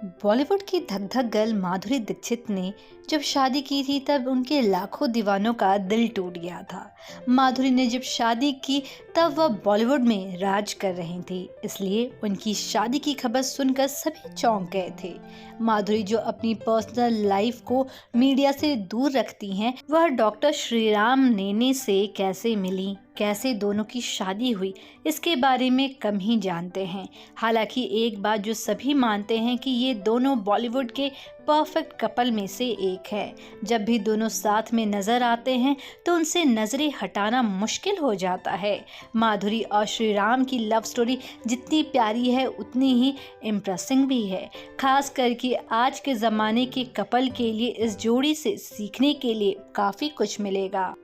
बॉलीवुड की धक धक गर्ल माधुरी दीक्षित ने जब शादी की थी तब उनके लाखों दीवानों का दिल टूट गया था। माधुरी ने जब शादी की तब वह बॉलीवुड में राज कर रही थी, इसलिए उनकी शादी की खबर सुनकर सभी चौंक गए थे। माधुरी जो अपनी पर्सनल लाइफ को मीडिया से दूर रखती हैं, वह डॉक्टर श्रीराम नेने से कैसे मिली, कैसे दोनों की शादी हुई, इसके बारे में कम ही जानते हैं। हालांकि एक बात जो सभी मानते हैं कि ये दोनों बॉलीवुड के परफेक्ट कपल में से एक है। जब भी दोनों साथ में नजर आते हैं तो उनसे नजरें हटाना मुश्किल हो जाता है। माधुरी और श्रीराम की लव स्टोरी जितनी प्यारी है उतनी ही इम्प्रेसिंग भी है। खास करके आज के ज़माने के कपल के लिए इस जोड़ी से सीखने के लिए काफ़ी कुछ मिलेगा।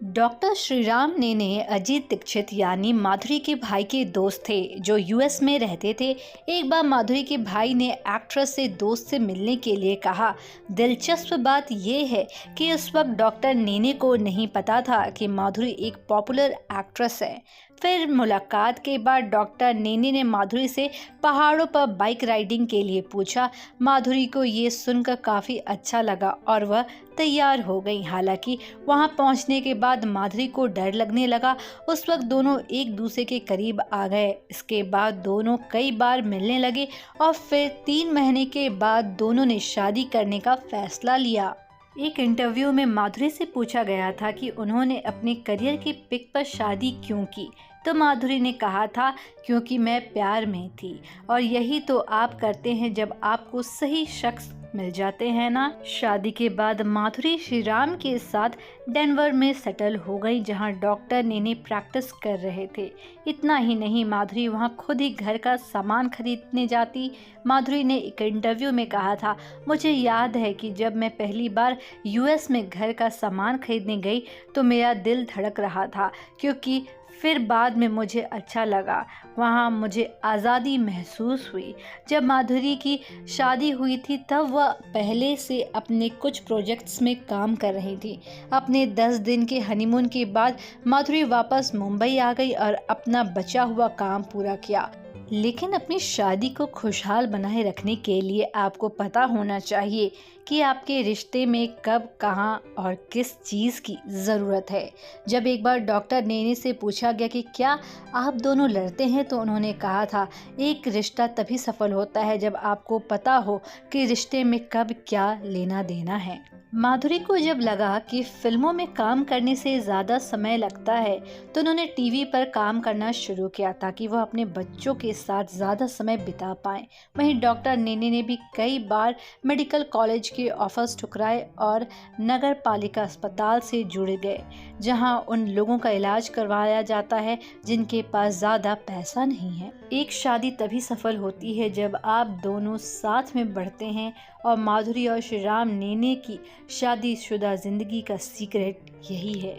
डॉक्टर श्रीराम नेने अजीत दीक्षित यानी माधुरी के भाई के दोस्त थे जो यूएस में रहते थे। एक बार माधुरी के भाई ने एक्ट्रेस से दोस्त से मिलने के लिए कहा। दिलचस्प बात यह है कि उस वक्त डॉक्टर नेने को नहीं पता था कि माधुरी एक पॉपुलर एक्ट्रेस है। फिर मुलाकात के बाद डॉक्टर नेने ने माधुरी से पहाड़ों पर बाइक राइडिंग के लिए पूछा। माधुरी को ये सुनकर काफ़ी अच्छा लगा और वह तैयार हो गई। हालांकि वहां पहुंचने के बाद माधुरी को डर लगने लगा। उस वक्त दोनों एक दूसरे के करीब आ गए। इसके बाद दोनों कई बार मिलने लगे और फिर 3 महीने के बाद दोनों ने शादी करने का फैसला लिया। एक इंटरव्यू में माधुरी से पूछा गया था कि उन्होंने अपने करियर के पिक पर शादी क्यों की, तो माधुरी ने कहा था क्योंकि मैं प्यार में थी। और यही तो आप करते हैं जब आपको सही शख्स मिल जाते हैं ना। शादी के बाद माधुरी श्रीराम के साथ डेनवर में सेटल हो गई, जहां डॉक्टर नेने प्रैक्टिस कर रहे थे। इतना ही नहीं, माधुरी वहां खुद ही घर का सामान खरीदने जाती। माधुरी ने एक इंटरव्यू में कहा था, मुझे याद है कि जब मैं पहली बार यूएस में घर का सामान खरीदने गई तो मेरा दिल धड़क रहा था, क्योंकि फिर बाद में मुझे अच्छा लगा। वहाँ मुझे आज़ादी महसूस हुई। जब माधुरी की शादी हुई थी तब वह पहले से अपने कुछ प्रोजेक्ट्स में काम कर रही थी। अपने 10 दिन के हनीमून के बाद माधुरी वापस मुंबई आ गई और अपना बचा हुआ काम पूरा किया। लेकिन अपनी शादी को खुशहाल बनाए रखने के लिए आपको पता होना चाहिए कि आपके रिश्ते में कब, कहाँ और किस चीज़ की ज़रूरत है। जब एक बार डॉक्टर नेने से पूछा गया कि क्या आप दोनों लड़ते हैं, तो उन्होंने कहा था, एक रिश्ता तभी सफल होता है जब आपको पता हो कि रिश्ते में कब क्या लेना देना है। माधुरी को जब लगा कि फिल्मों में काम करने से ज़्यादा समय लगता है तो उन्होंने टीवी पर काम करना शुरू किया ताकि वह अपने बच्चों के साथ ज़्यादा समय बिता पाएं। वहीं डॉक्टर नेने ने भी कई बार मेडिकल कॉलेज के ऑफर्स ठुकराए और नगर पालिका अस्पताल से जुड़ गए, जहां उन लोगों का इलाज करवाया जाता है जिनके पास ज़्यादा पैसा नहीं है। एक शादी तभी सफल होती है जब आप दोनों साथ में बढ़ते हैं, और माधुरी और श्रीराम नेने की शादीशुदा जिंदगी का सीक्रेट यही है।